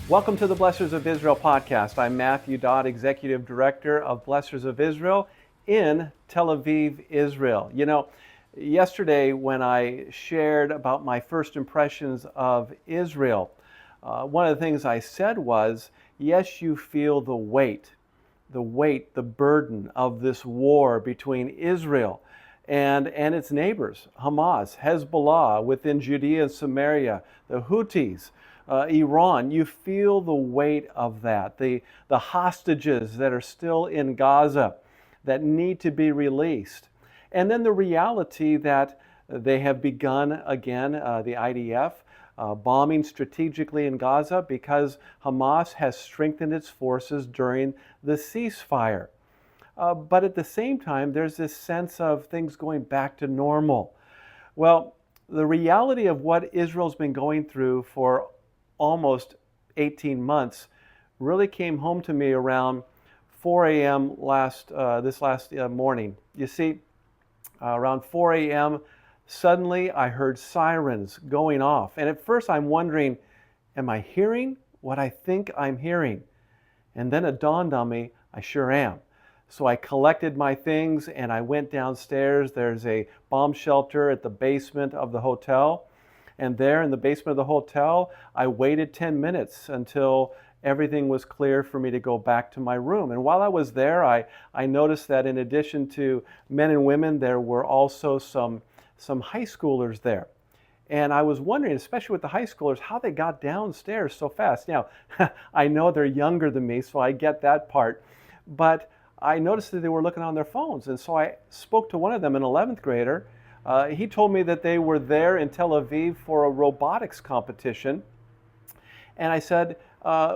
Welcome to the Blessors of Israel Podcast. I'm Matthew Dodd, Executive Director of Blessors of Israel in Tel Aviv, Israel. You know, yesterday when I shared about my first impressions of Israel, one of the things I said was, yes, you feel the weight, the burden of this war between Israel and its neighbors, Hamas, Hezbollah within Judea and Samaria, the Houthis, Iran. You feel the weight of that, the hostages that are still in Gaza that need to be released. And then the reality that they have begun again, the IDF, bombing strategically in Gaza because Hamas has strengthened its forces during the ceasefire. But at the same time, there's this sense of things going back to normal. Well, the reality of what Israel's been going through for almost 18 months really came home to me around 4 a.m. this last morning. You see, around 4 a.m., suddenly I heard sirens going off. And at first I'm wondering, am I hearing what I think I'm hearing? And then it dawned on me, I sure am. So I collected my things and I went downstairs. There's a bomb shelter at the basement of the hotel. And there in the basement of the hotel, I waited 10 minutes until everything was clear for me to go back to my room. And while I was there, I noticed that in addition to men and women, there were also some high schoolers there. And I was wondering, especially with the high schoolers, how they got downstairs so fast. Now, I know they're younger than me, so I get that part. But I noticed that they were looking on their phones. And so I spoke to one of them, an 11th grader. He told me that they were there in Tel Aviv for a robotics competition. And I said,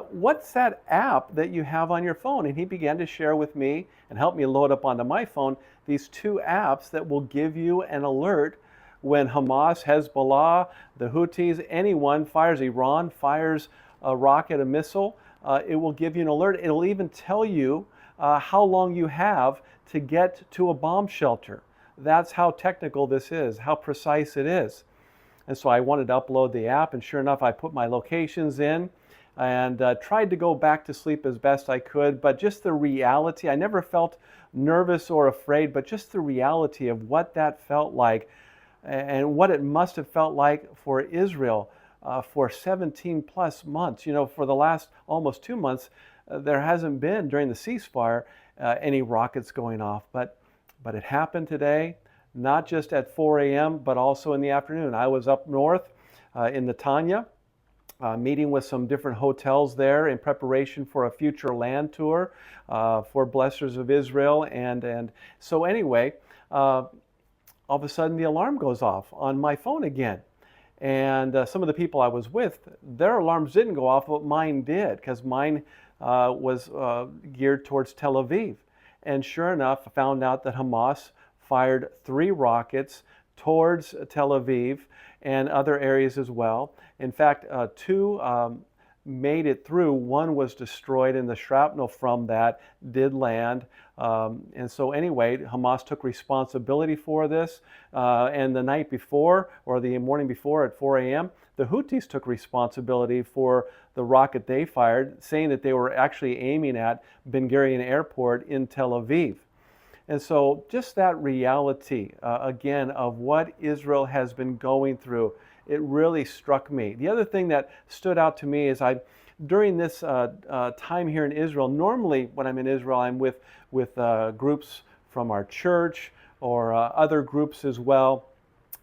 what's that app that you have on your phone? And he began to share with me and help me load up onto my phone these two apps that will give you an alert when Hamas, Hezbollah, the Houthis, anyone fires, Iran fires a rocket, a missile, it will give you an alert. It'll even tell you how long you have to get to a bomb shelter. That's how technical this is, how precise it is. And so I wanted to upload the app, and sure enough, I put my locations in and tried to go back to sleep as best I could. But just the reality, I never felt nervous or afraid, but just the reality of what that felt like and what it must have felt like for Israel for 17 plus months. You know, for the last almost 2 months, there hasn't been, during the ceasefire, any rockets going off. But it happened today, not just at 4 a.m., but also in the afternoon. I was up north in Netanya, meeting with some different hotels there in preparation for a future land tour for Blessors of Israel. And so anyway, all of a sudden the alarm goes off on my phone again. And some of the people I was with, their alarms didn't go off, but mine did, because mine was geared towards Tel Aviv. And sure enough, I found out that Hamas fired 3 rockets towards Tel Aviv and other areas as well. In fact, 2 made it through. 1 was destroyed, and the shrapnel from that did land. And so anyway, Hamas took responsibility for this. And the night before, or the morning before at 4 a.m., the Houthis took responsibility for the rocket they fired, saying that they were actually aiming at Ben Gurion Airport in Tel Aviv. And so just that reality, again, of what Israel has been going through, it really struck me. The other thing that stood out to me is during this time here in Israel, normally when I'm in Israel, I'm with groups from our church or other groups as well.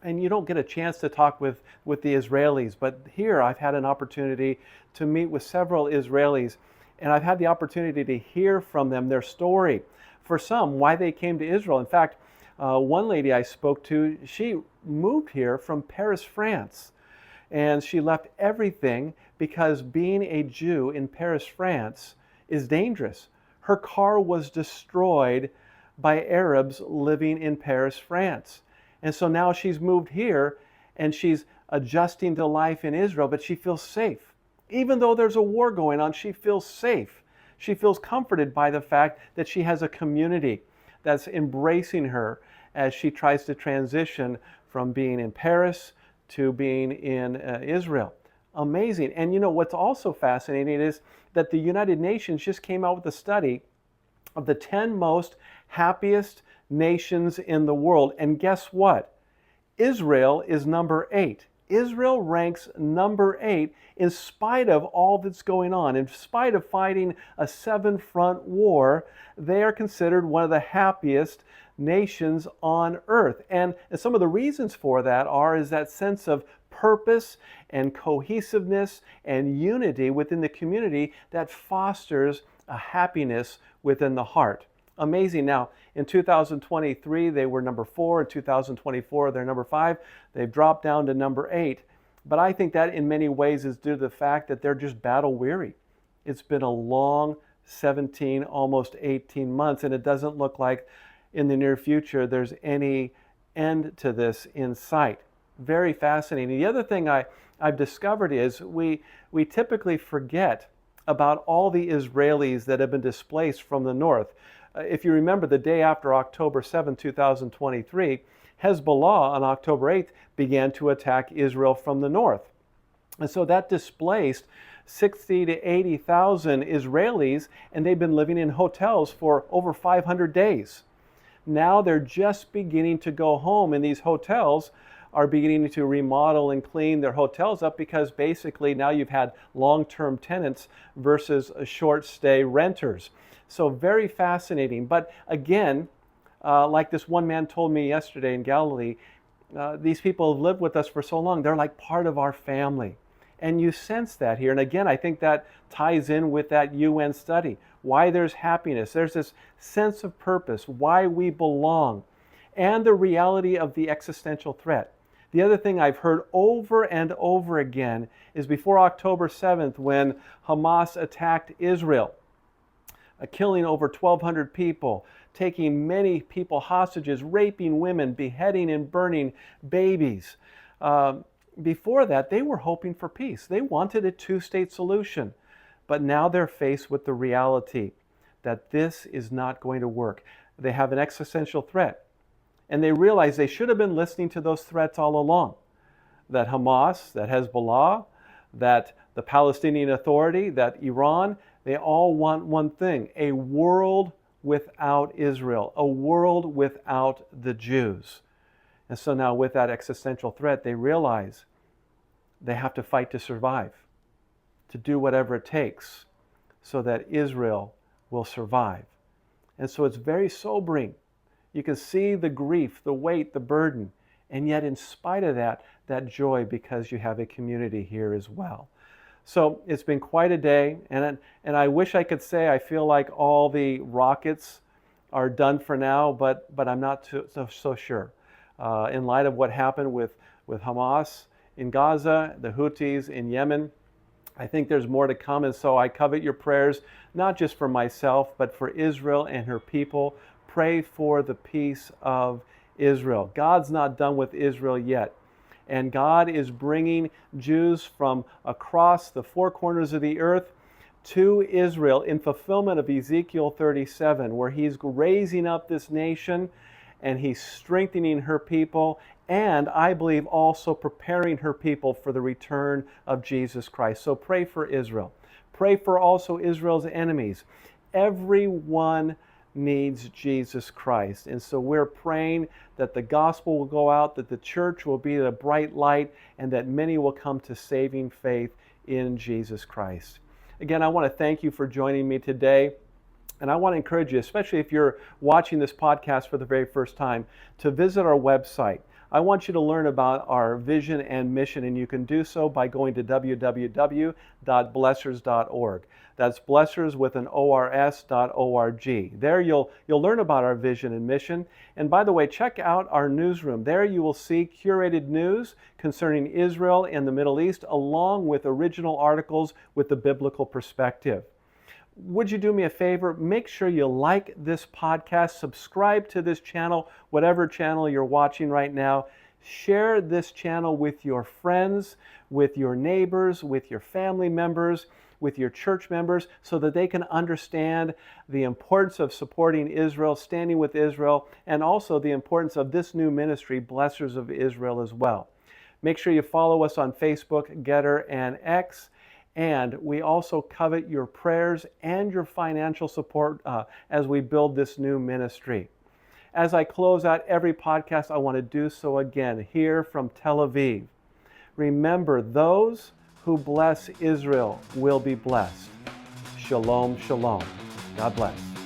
And you don't get a chance to talk with the Israelis. But here I've had an opportunity to meet with several Israelis, and I've had the opportunity to hear from them their story. For some, why they came to Israel. In fact, one lady I spoke to, she moved here from Paris, France. And she left everything because being a Jew in Paris, France is dangerous. Her car was destroyed by Arabs living in Paris, France. And so now she's moved here and she's adjusting to life in Israel, but she feels safe. Even though there's a war going on, she feels safe. She feels comforted by the fact that she has a community that's embracing her as she tries to transition from being in Paris to being in Israel. Amazing. And what's also fascinating is that the United Nations just came out with a study of the 10 most happiest nations in the world. And guess what? Israel is number 8. Israel ranks number 8 in spite of all that's going on. In spite of fighting a 7-front war, they are considered one of the happiest nations on earth. And some of the reasons for that is that sense of purpose and cohesiveness and unity within the community that fosters a happiness within the heart. Amazing. Now, in 2023, they were number 4. In 2024, they're number 5. They've dropped down to number 8. But I think that in many ways is due to the fact that they're just battle weary. It's been a long 17, almost 18 months, and it doesn't look like in the near future there's any end to this in sight. Very fascinating. The other thing I've discovered is we typically forget about all the Israelis that have been displaced from the north. If you remember, the day after October 7, 2023, Hezbollah on October 8th began to attack Israel from the north. And so that displaced 60 to 80,000 Israelis, and they've been living in hotels for over 500 days. Now they're just beginning to go home, and these hotels are beginning to remodel and clean their hotels up because basically now you've had long-term tenants versus short stay renters. So very fascinating. But again, like this one man told me yesterday in Galilee, these people have lived with us for so long. They're like part of our family. And you sense that here. And again, I think that ties in with that UN study. Why there's happiness. There's this sense of purpose, why we belong, and the reality of the existential threat. The other thing I've heard over and over again is before October 7th, when Hamas attacked Israel, killing over 1,200 people, taking many people hostages, raping women, beheading and burning babies. Before that, they were hoping for peace. They wanted a 2-state solution. But now they're faced with the reality that this is not going to work. They have an existential threat. And they realize they should have been listening to those threats all along. That Hamas, that Hezbollah, that the Palestinian Authority, that Iran, they all want one thing: a world without Israel, a world without the Jews. And so now with that existential threat, they realize they have to fight to survive, to do whatever it takes so that Israel will survive. And so it's very sobering. You can see the grief, the weight, the burden, and yet in spite of that joy because you have a community here as well. So it's been quite a day, and I wish I could say I feel like all the rockets are done for now, but I'm not so sure. In light of what happened with Hamas in Gaza, the Houthis in Yemen, I think there's more to come, and so I covet your prayers, not just for myself, but for Israel and her people. Pray for the peace of Israel. God's not done with Israel yet. And God is bringing Jews from across the 4 corners of the earth to Israel in fulfillment of Ezekiel 37, where he's raising up this nation and he's strengthening her people, and I believe also preparing her people for the return of Jesus Christ. So pray for Israel. Pray for also Israel's enemies. Everyone needs Jesus Christ. And so we're praying that the gospel will go out, that the church will be a bright light, and that many will come to saving faith in Jesus Christ. Again, I want to thank you for joining me today. And I want to encourage you, especially if you're watching this podcast for the very first time, to visit our website. I want you to learn about our vision and mission, and you can do so by going to www.blessors.org. That's Blessors with an ORS.org. There you'll learn about our vision and mission. And by the way, check out our newsroom. There you will see curated news concerning Israel and the Middle East, along with original articles with the biblical perspective. Would you do me a favor? Make sure you like this podcast, subscribe to this channel, whatever channel you're watching right now. Share this channel with your friends, with your neighbors, with your family members, with your church members, so that they can understand the importance of supporting Israel, standing with Israel, and also the importance of this new ministry, Blessors of Israel, as well. Make sure you follow us on Facebook, Getter, and X. And we also covet your prayers and your financial support as we build this new ministry. As I close out every podcast, I want to do so again here from Tel Aviv. Remember, those who bless Israel will be blessed. Shalom, shalom. God bless.